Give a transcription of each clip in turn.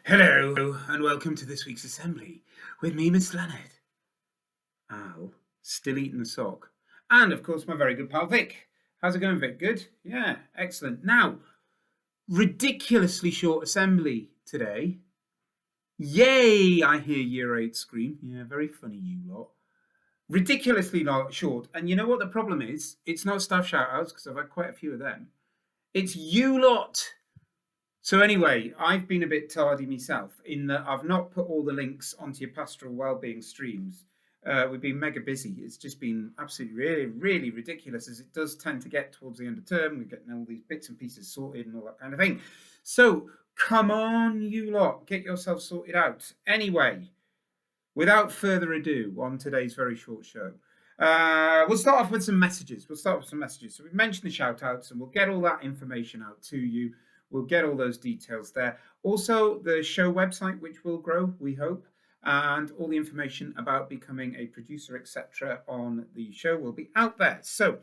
Hello, and welcome to this week's assembly with me, Miss Leonard. Al, still eating the sock. And, of course, my very good pal, Vic. How's it going, Vic? Good? Yeah, excellent. Now, ridiculously short assembly today. Yay, I hear Year 8 scream. Yeah, very funny, you lot. Ridiculously short. And you know what the problem is? It's not staff shout-outs, because I've had quite a few of them. It's you lot. So anyway, I've been a bit tardy myself in that I've not put all the links onto your pastoral wellbeing streams. We've been mega busy. It's just been absolutely really ridiculous, as it does tend to get towards the end of term. We're getting all these bits and pieces sorted and all that kind of thing. So come on, you lot, get yourself sorted out. Anyway, without further ado, on today's very short show, we'll start off with some messages. So we've mentioned the shout outs, and we'll get all that information out to you. We'll get all those details there. Also, the show website, which will grow, we hope, and all the information about becoming a producer, etc., on the show will be out there. So,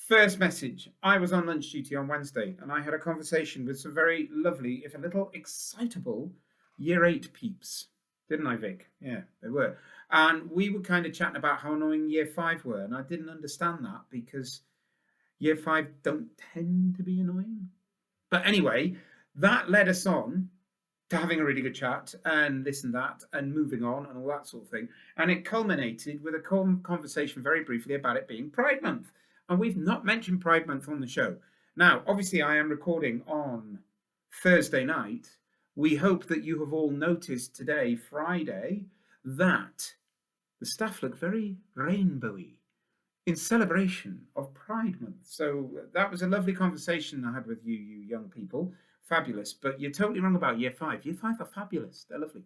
first message. I was on lunch duty on Wednesday, and I had a conversation with some very lovely, if a little excitable, Year 8 peeps. Didn't I, Vic? Yeah, they were. And we were kind of chatting about how annoying Year 5 were, and I didn't understand that because Year 5 don't tend to be annoying. But anyway, that led us on to having a really good chat and this and that and moving on and all that sort of thing. And it culminated with a conversation very briefly about it being Pride Month. And we've not mentioned Pride Month on the show. Now, obviously, I am recording on Thursday night. We hope that you have all noticed today, Friday, that the staff look very rainbowy in celebration of Pride Month. So that was a lovely conversation I had with you young people. Fabulous. But you're totally wrong about Year 5. Year 5 are fabulous. They're lovely.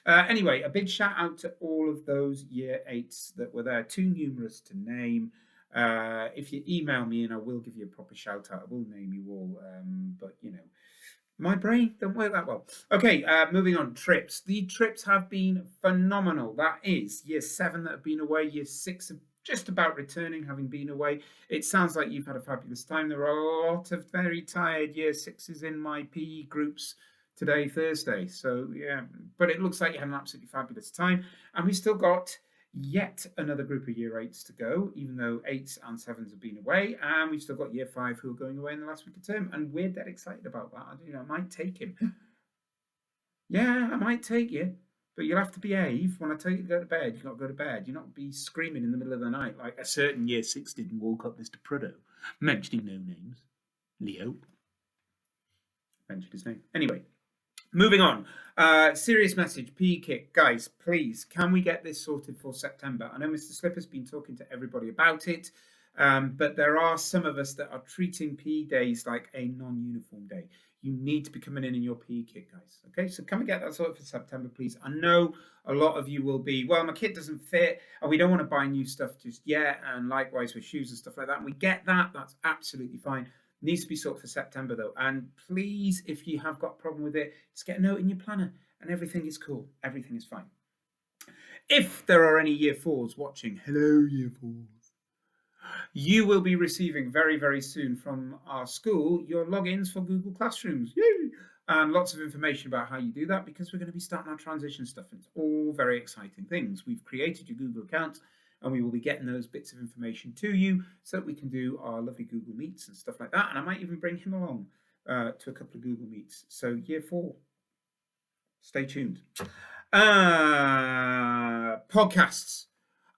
Anyway, a big shout out to all of those Year 8s that were there. Too numerous to name. If you email me, and I will give you a proper shout out, I will name you all. But, you know, my brain don't work that well. Okay, moving on. Trips. The trips have been phenomenal. That is Year 7 that have been away. Year 6 have just about returning, having been away. It sounds like you've had a fabulous time. There are a lot of very tired Year 6s in my PE groups today, Thursday. So, yeah, but it looks like you had an absolutely fabulous time. And we've still got yet another group of Year 8s to go, even though 8s and 7s have been away. And we've still got Year 5 who are going away in the last week of term. And we're dead excited about that. I might take him. Yeah, I might take you. But you'll have to behave. When I tell you to go to bed, you've got to go to bed. You're not be screaming in the middle of the night like a certain Year 6 did and woke up Mr. Prado, mentioning no names. Leo. Mentioned his name. Anyway, moving on. Serious message. PE kit. Guys, please, can we get this sorted for September? I know Mr. Slipper's been talking to everybody about it, but there are some of us that are treating PE days like a non-uniform day. You need to be coming in your PE kit, guys. Okay, so come and get that sorted for September, please. I know a lot of you will be, well, my kit doesn't fit, and we don't want to buy new stuff just yet, and likewise with shoes and stuff like that. And we get that. That's absolutely fine. Needs to be sorted for September, though. And please, if you have got a problem with it, just get a note in your planner, and everything is cool. Everything is fine. If there are any Year 4s watching, hello, Year 4s. You will be receiving very soon from our school your logins for Google Classrooms. Yay! And lots of information about how you do that, because we're going to be starting our transition stuff. It's all very exciting things. We've created your Google accounts, and we will be getting those bits of information to you so that we can do our lovely Google Meets and stuff like that. And I might even bring him along to a couple of Google Meets. So Year 4, stay tuned. Podcasts.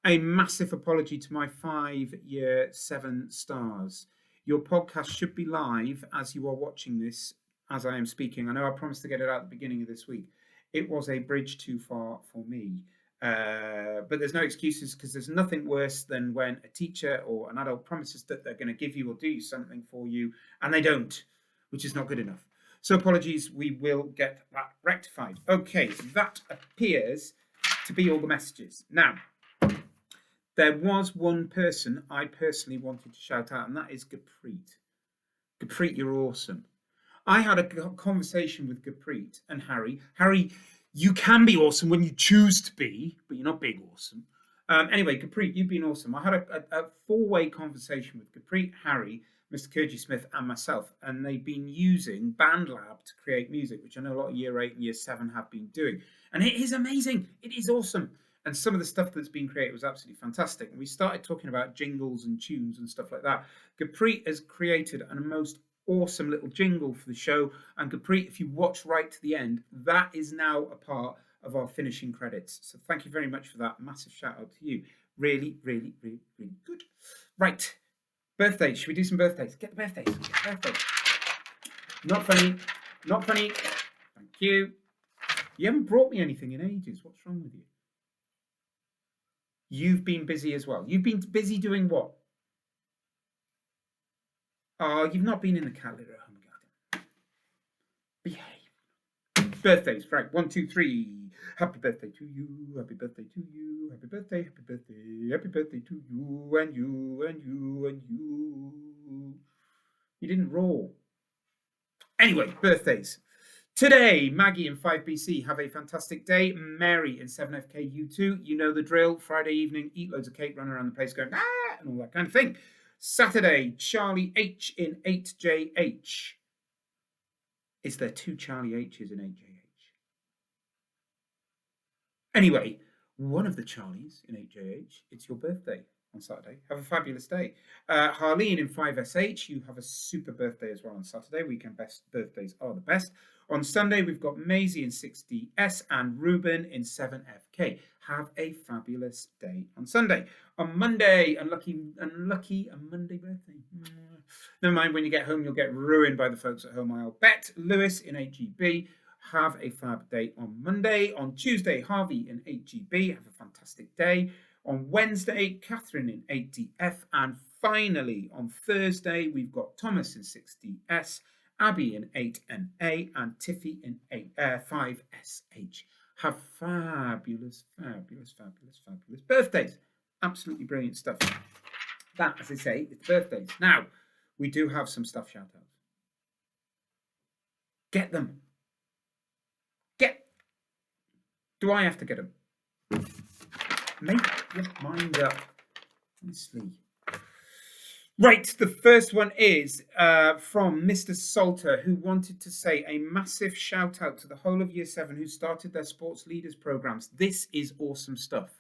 A massive apology to my 5 Year 7 stars. Your podcast should be live as you are watching this, as I am speaking. I know I promised to get it out at the beginning of this week. It was a bridge too far for me. But there's no excuses, because there's nothing worse than when a teacher or an adult promises that they're going to give you or do something for you, and they don't, which is not good enough. So apologies, we will get that rectified. Okay, that appears to be all the messages. Now, there was one person I personally wanted to shout out, and that is Gurpreet. Gurpreet, you're awesome. I had a conversation with Gurpreet and Harry. Harry, you can be awesome when you choose to be, but you're not big awesome. Anyway, Gurpreet, you've been awesome. I had a 4-way conversation with Gurpreet, Harry, Mr. Kurji Smith and myself, and they've been using BandLab to create music, which I know a lot of Year 8 and Year 7 have been doing. And it is amazing. It is awesome. And some of the stuff that's been created was absolutely fantastic. And we started talking about jingles and tunes and stuff like that. Gurpreet has created a most awesome little jingle for the show. And Gurpreet, if you watch right to the end, that is now a part of our finishing credits. So thank you very much for that. Massive shout out to you. Really, really, really, really good. Right. Birthdays. Should we do some birthdays? Get the birthdays. Get the birthdays. Not funny. Not funny. Thank you. You haven't brought me anything in ages. What's wrong with you? You've been busy as well. You've been busy doing what? Oh, you've not been in the cat litter at home garden. Behave. Birthdays. Right. 1, 2, 3. Happy birthday to you. Happy birthday to you. Happy birthday. Happy birthday. Happy birthday to you and you and you and you. You didn't roar. Anyway, birthdays. Today, Maggie in 5BC, have a fantastic day. Mary in 7FKU2, you know the drill. Friday evening, eat loads of cake, run around the place going, ah, and all that kind of thing. Saturday, Charlie H in 8JH. Is there 2 Charlie H's in 8JH? Anyway, one of the Charlies in 8JH, it's your birthday on Saturday. Have a fabulous day. Harleen in 5SH, you have a super birthday as well on Saturday. Weekend best birthdays are the best. On Sunday, we've got Maisie in 6DS and Ruben in 7FK. Have a fabulous day on Sunday. On Monday, unlucky Monday birthday. Never mind, when you get home, you'll get ruined by the folks at home, I'll bet. Lewis in 8GB. Have a fab day on Monday. On Tuesday, Harvey in 8GB. Have a fantastic day. On Wednesday, Catherine in 8DF. And finally, on Thursday, we've got Thomas in 6DS, Abby in 8NA, and Tiffy in 5SH. Have fabulous, fabulous, fabulous, fabulous birthdays. Absolutely brilliant stuff. That, as I say, it's birthdays. Now, we do have some stuff shout outs. Get them. Do I have to get them? Make your mind up. Honestly. Right, the first one is from Mr. Salter, who wanted to say a massive shout out to the whole of Year 7 who started their sports leaders programs. This is awesome stuff.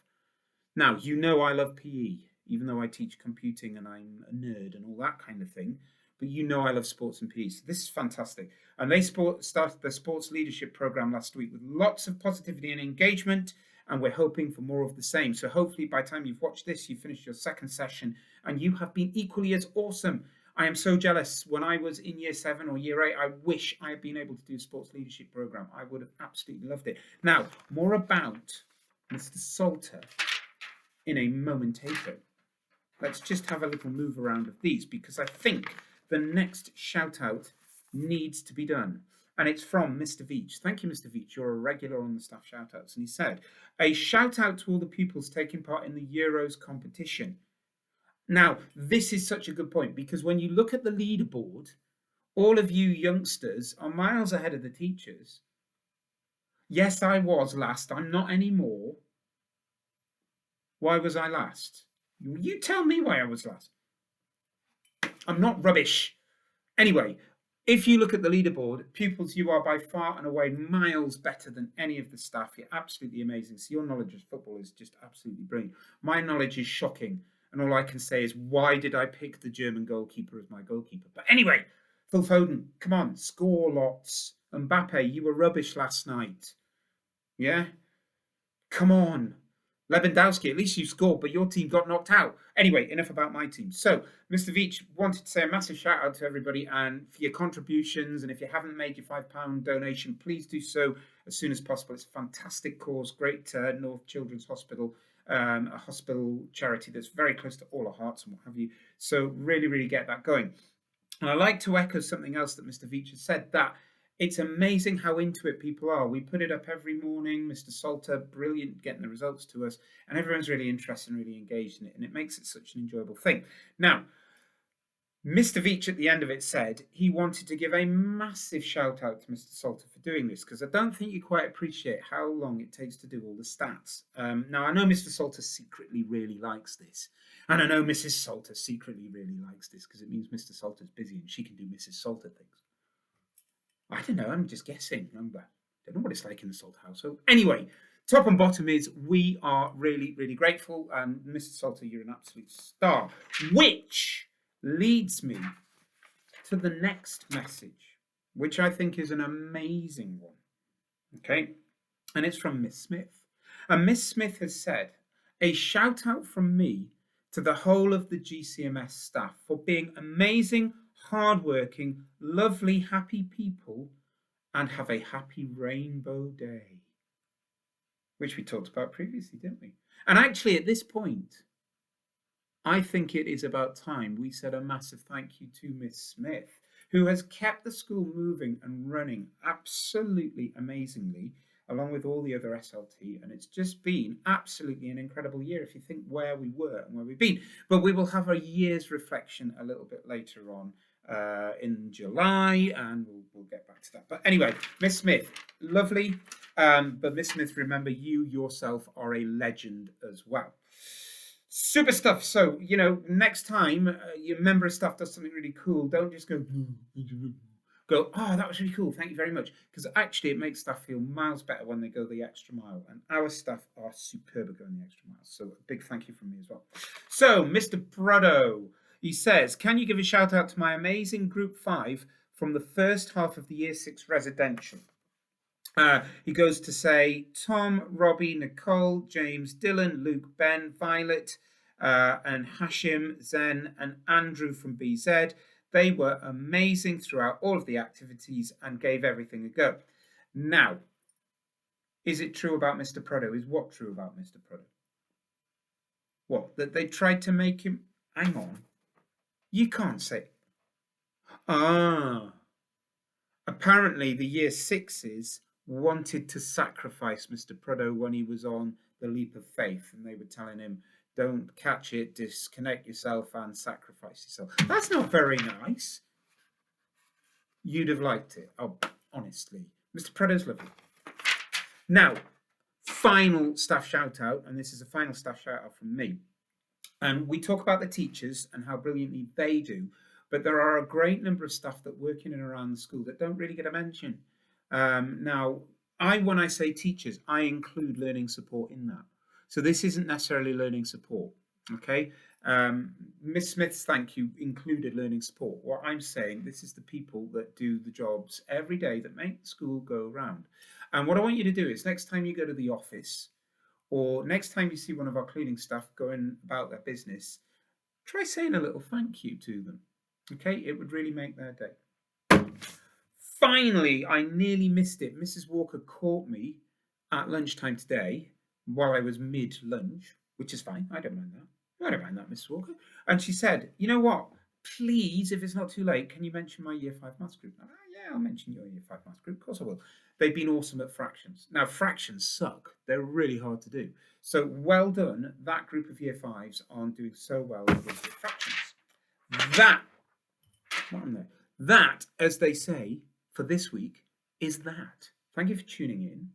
Now, you know I love PE, even though I teach computing and I'm a nerd and all that kind of thing. But you know I love sports and PE. So this is fantastic. And they started their sports leadership program last week with lots of positivity and engagement. And we're hoping for more of the same. So hopefully by the time you've watched this, you've finished your second session and you have been equally as awesome. I am so jealous. When I was in Year 7 or Year 8, I wish I had been able to do a sports leadership program. I would have absolutely loved it. Now, more about Mr. Salter in a momentato. Let's just have a little move around of these because I think the next shout out needs to be done. And it's from Mr. Veach. Thank you, Mr. Veach. You're a regular on the staff shout outs. And he said, a shout out to all the pupils taking part in the Euros competition. Now, this is such a good point because when you look at the leaderboard, all of you youngsters are miles ahead of the teachers. Yes, I was last. I'm not anymore. Why was I last? You tell me why I was last. I'm not rubbish. Anyway, if you look at the leaderboard, pupils, you are by far and away miles better than any of the staff. You're absolutely amazing. So your knowledge of football is just absolutely brilliant. My knowledge is shocking. And all I can say is, why did I pick the German goalkeeper as my goalkeeper? But anyway, Phil Foden, come on, score lots. Mbappe, you were rubbish last night. Yeah? Come on. Lewandowski, at least you scored, but your team got knocked out. Anyway, enough about my team. So, Mr. Veach wanted to say a massive shout out to everybody and for your contributions. And if you haven't made your £5 donation, please do so as soon as possible. It's a fantastic cause, great North Children's Hospital, a hospital charity that's very close to all our hearts and what have you. So really, really get that going. And I like to echo something else that Mr. Veach has said, that it's amazing how into it people are. We put it up every morning. Mr. Salter, brilliant getting the results to us. And everyone's really interested and really engaged in it. And it makes it such an enjoyable thing. Now, Mr. Veach at the end of it said he wanted to give a massive shout out to Mr. Salter for doing this, because I don't think you quite appreciate how long it takes to do all the stats. Now, I know Mr. Salter secretly really likes this. And I know Mrs. Salter secretly really likes this because it means Mr. Salter's busy and she can do Mrs. Salter things. I don't know, I'm just guessing. I don't know what it's like in the Salter household. Anyway, top and bottom is we are really, really grateful. And Mr. Salter, you're an absolute star. Which leads me to the next message, which I think is an amazing one. Okay, and it's from Miss Smith. And Miss Smith has said, a shout out from me to the whole of the GCMS staff for being amazing, hardworking, lovely, happy people, and have a happy rainbow day. Which we talked about previously, didn't we? And actually, at this point, I think it is about time we said a massive thank you to Miss Smith, who has kept the school moving and running absolutely amazingly, along with all the other SLT. And it's just been absolutely an incredible year if you think where we were and where we've been. But we will have a year's reflection a little bit later on in July, and we'll get back to that. But anyway, Miss Smith, lovely. But Miss Smith, remember, you yourself are a legend as well. Super stuff. So, you know, next time your member of staff does something really cool, don't just go, oh, that was really cool, thank you very much. Because actually it makes staff feel miles better when they go the extra mile. And our staff are superb at going the extra mile. So a big thank you from me as well. So, Mr. Prado, he says, can you give a shout out to my amazing Group 5 from the first half of the Year 6 residential? He goes to say Tom, Robbie, Nicole, James, Dylan, Luke, Ben, Violet, and Hashim, Zen, and Andrew from BZ. They were amazing throughout all of the activities and gave everything a go. Now, is it true about Mr. Prado? Is what true about Mr. Prado? What? That they tried to make him... Hang on. You can't say... Apparently the Year 6s wanted to sacrifice Mr. Prado when he was on the Leap of Faith, and they were telling him, don't catch it, disconnect yourself and sacrifice yourself. That's not very nice. You'd have liked it. Oh, honestly. Mr. Prado's lovely. Now, final staff shout out, and this is a final staff shout out from me. And we talk about the teachers and how brilliantly they do, but there are a great number of staff that work in and around the school that don't really get a mention. Now, when I say teachers, I include learning support in that. So this isn't necessarily learning support, okay? Miss Smith's thank you included learning support. What I'm saying, this is the people that do the jobs every day that make the school go round. And what I want you to do is next time you go to the office or next time you see one of our cleaning staff going about their business, try saying a little thank you to them, okay? It would really make their day. Finally, I nearly missed it. Mrs. Walker caught me at lunchtime today while I was mid-lunch, which is fine. I don't mind that. I don't mind that, Mrs. Walker. And she said, you know what? Please, if it's not too late, can you mention my Year 5 maths group? Yeah, I'll mention your Year 5 maths group. Of course I will. They've been awesome at fractions. Now, fractions suck. They're really hard to do. So well done. That group of Year 5s on doing so well with fractions. That, as they say, for this week is that. Thank you for tuning in.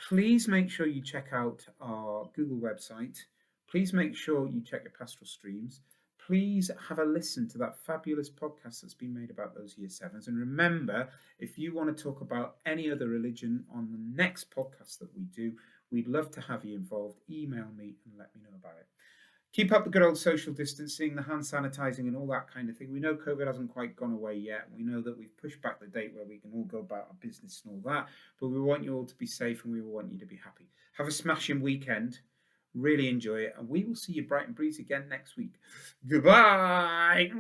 Please make sure you check out our Google website. Please make sure you check your pastoral streams. Please have a listen to that fabulous podcast that's been made about those Year 7s. And remember, if you want to talk about any other religion on the next podcast that we do, we'd love to have you involved. Email me and let me know about it. Keep up the good old social distancing, the hand sanitizing and all that kind of thing. We know COVID hasn't quite gone away yet. We know that we've pushed back the date where we can all go about our business and all that. But we want you all to be safe and we want you to be happy. Have a smashing weekend. Really enjoy it. And we will see you bright and breezy again next week. Goodbye.